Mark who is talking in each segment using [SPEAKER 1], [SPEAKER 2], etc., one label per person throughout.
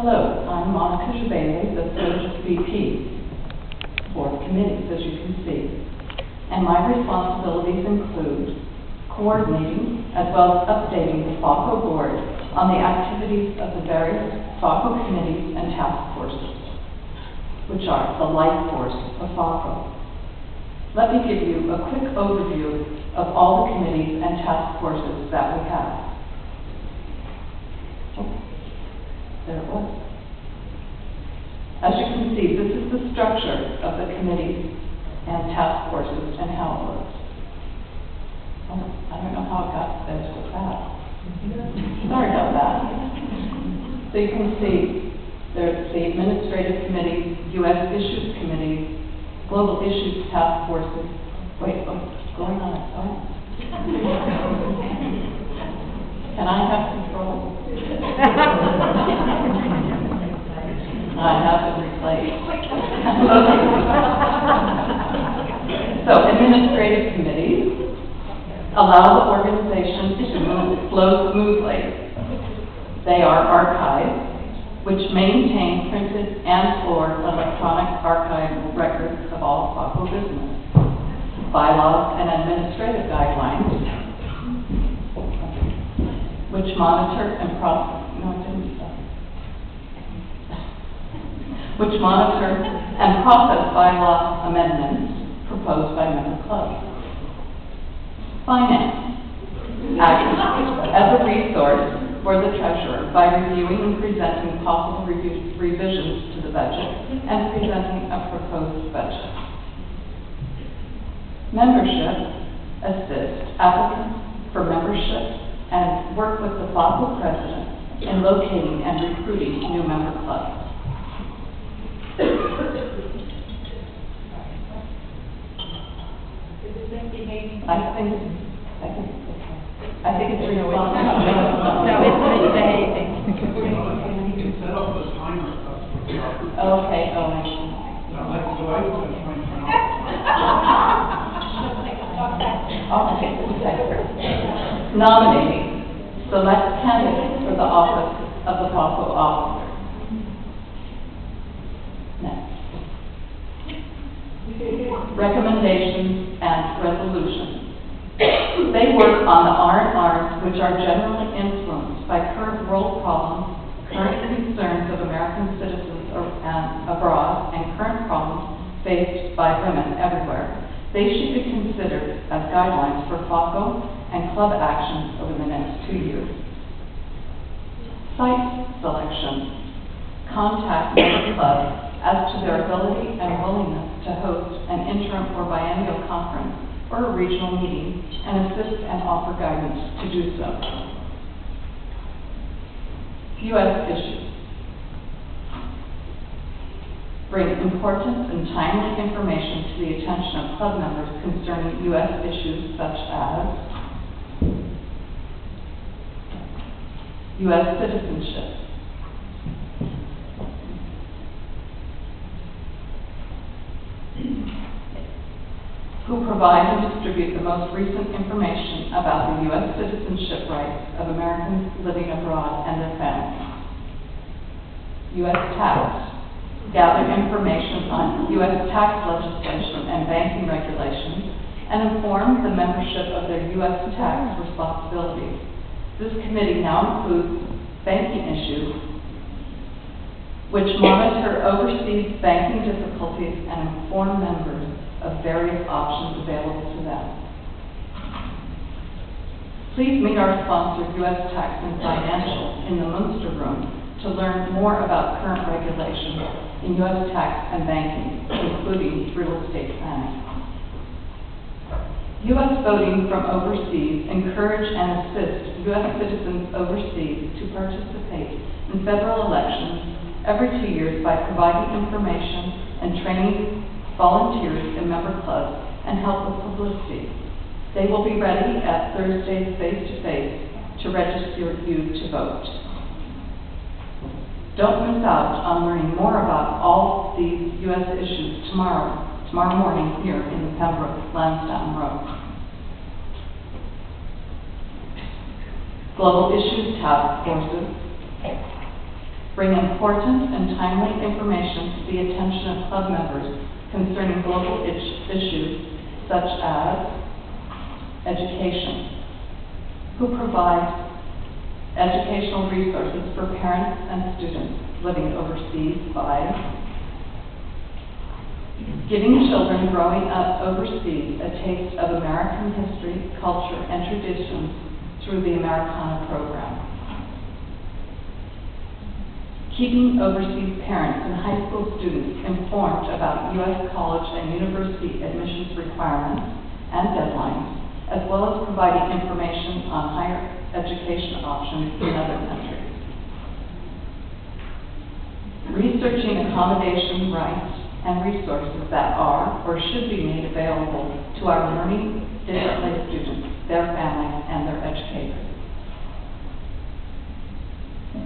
[SPEAKER 1] Hello, I'm Monica Jabele, the third VP for committees, as you can see. And my responsibilities include coordinating as well as updating the FACO board on the activities of the various FACO committees and task forces, which are the life force of FACO. Let me give you a quick overview of all the committees and task forces that we have. There it was. As you can see, this is the structure of the committees and task forces and how it works. Oh, I don't know how it got there so fast. Sorry about that. So you can see there's the administrative committee, U.S. issues committee, global issues task forces. Wait, what's going on? Oh. Can I have control? I have to replace. So, administrative committees allow the organization to flow smoothly. They are archives, which maintain printed and/or electronic archival records of all FACO business, bylaws and administrative guidelines, which monitor and process. Which monitor and process bylaw amendments proposed by member clubs. Finance acts as a resource for the treasurer by reviewing and presenting possible revisions to the budget and presenting a proposed budget. Membership assists applicants for membership and work with the FACO president in locating and recruiting new member clubs. I think it's responsible.
[SPEAKER 2] No, it's misbehaving.
[SPEAKER 3] You can set up the timer.
[SPEAKER 1] Okay, Okay. Nominating. Select candidates for the office of the FACO officer. Next. Recommendations and resolutions. They work on the R&Rs which are generally influenced by current world problems, current concerns of American citizens abroad, and current problems faced by women everywhere. They should be considered as guidelines for FACO and club actions over the next 2 years. Site selection. Contact member clubs as to their ability and willingness to host an interim or biennial conference or a regional meeting and assist and offer guidance to do so. U.S. issues. Bring important and timely information to the attention of club members concerning U.S. issues such as U.S. citizenship, who provide and distribute the most recent information about the U.S. citizenship rights of Americans living abroad and their families. U.S. tax. Gather information on U.S. tax legislation and banking regulations and inform the membership of their U.S. tax responsibilities. This committee now includes banking issues, which monitor overseas banking difficulties and inform members of various options available to them. Please meet our sponsor, U.S. Tax and Financial, in the Munster Room to learn more about current regulations in U.S. tax and banking, including real estate planning. U.S. voting from overseas. Encourage and assist U.S. citizens overseas to participate in federal elections every 2 years by providing information and training volunteers in member clubs and help with publicity. They will be ready at Thursday's face-to-face to register you to vote. Don't miss out on learning more about all these U.S. issues tomorrow morning here in the Pembroke Lansdowne Road. Global issues task forces. bring important and timely information to the attention of club members concerning global issues such as education, who provide educational resources for parents and students living overseas by giving children growing up overseas a taste of American history, culture, and traditions through the Americana program. Keeping overseas parents and high school students informed about U.S. college and university admissions requirements and deadlines, as well as providing information on higher education options in other countries. Researching accommodation rights and resources that are or should be made available to our learning differently students, their families, and their educators.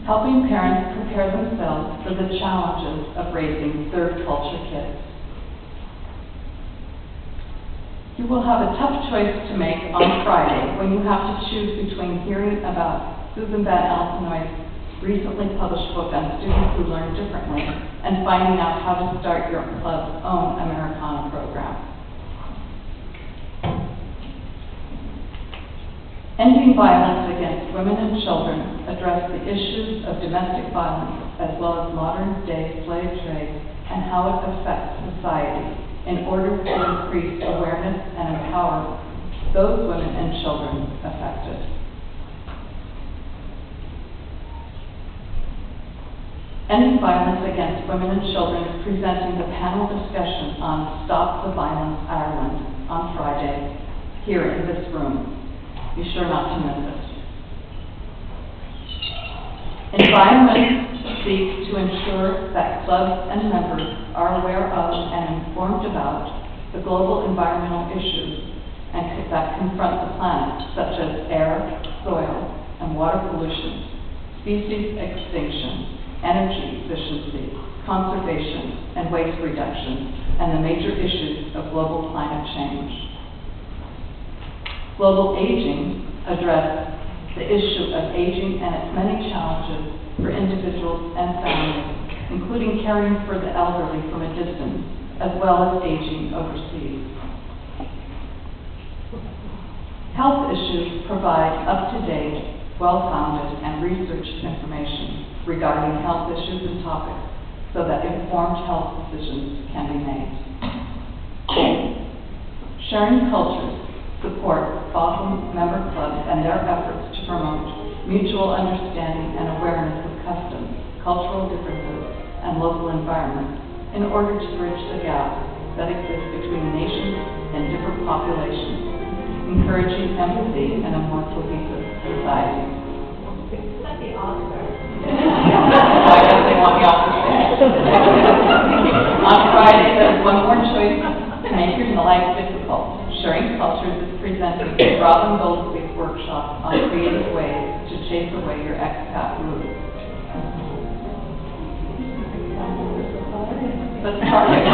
[SPEAKER 1] Helping parents prepare themselves for the challenges of raising third culture kids. You will have a tough choice to make on Friday when you have to choose between hearing about Susan Van Altenoy's recently published book on students who learn differently and finding out how to start your club's own Americana program. Ending violence against women and children address the issues of domestic violence as well as modern-day slave trade and how it affects society in order to increase awareness and empower those women and children affected. Ending Violence Against Women and Children is presenting the panel discussion on Stop the Violence Ireland on Friday here in this room. Be sure not to miss it. Environment seeks to ensure that clubs and members are aware of and informed about the global environmental issues that confront the planet, such as air, soil, and water pollution, species extinction, energy efficiency, conservation, and waste reduction, and the major issues of global climate change. Global aging addressed the issue of aging and its many challenges for individuals and families, including caring for the elderly from a distance, as well as aging overseas. Health issues provide up-to-date, well-founded, and researched information regarding health issues and topics so that informed health decisions can be made. Sharing cultures support FOSM member clubs and their efforts to promote mutual understanding and awareness of customs, cultural differences, and local environments in order to bridge the gap that exists between nations and different populations, encouraging empathy and a more cohesive society.
[SPEAKER 2] Like the Oscars.
[SPEAKER 1] I guess they want me off the stage. On Friday, there's one more choice to make your life difficult. Sharing Cultures is presenting a Robin Goldsby's workshop on creative ways to chase away your expat roots. The target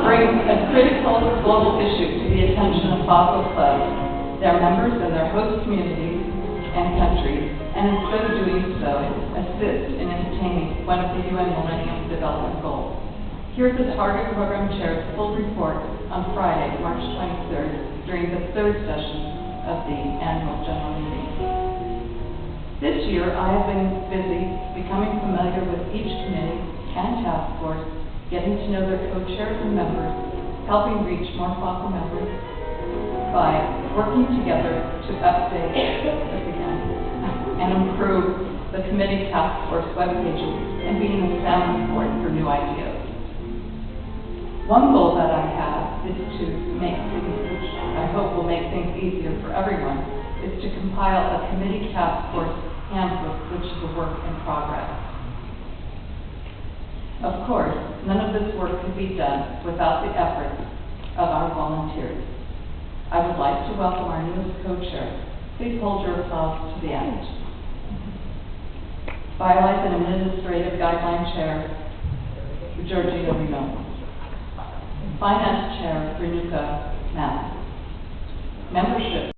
[SPEAKER 1] brings a critical global issue to the attention of fossil clubs, their members, and their host communities and countries, and in so doing so, assist in attaining one of the UN Millennium Development Goals. Here's the Target Program Chair's full report on Friday, March 23rd, during the third session of the annual general meeting. This year, I have been busy becoming familiar with each committee and task force, getting to know their co-chairs and members, helping reach more fossil members by working together to update and improve the committee task force web pages and being a sounding board for new ideas. One goal that I have is to make things, which I hope will make things easier for everyone, is to compile a committee task force handbook, which is a work in progress. Of course, none of this work could be done without the efforts of our volunteers. I would like to welcome our newest co-chair. Please hold your applause to the end. Bylaws and Administrative Guideline Chair, Georgina Reno. Finance Chair, Renuka Math. Membership